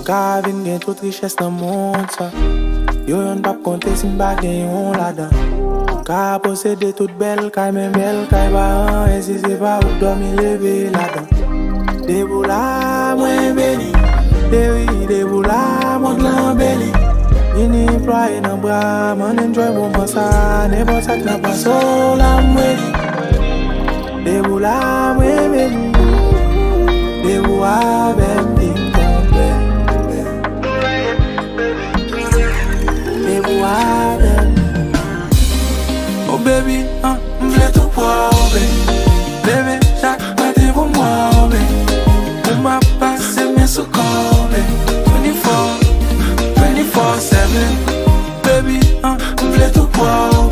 Gavin gen tout richesse dans monde ça. Yo yon pas compter si m'pa gen yon là-dedans. Ka posséder toute belle, kay men belle, kay ba et si c'est pas ou dormi lever là-dedans. Des boula moins béni, des boula moins l'embelli. Ini ploye nan bras, man enjoy moment ça, n'importe ça qui n'a pas so la mwedi. Des boula moins béni, des boula ben ting complet. Des boula ben. Oh baby, m'vle tout pour bébé, chaque matin pour moi, on m'a passé mes secours, 24/7, baby, m'vle tout pour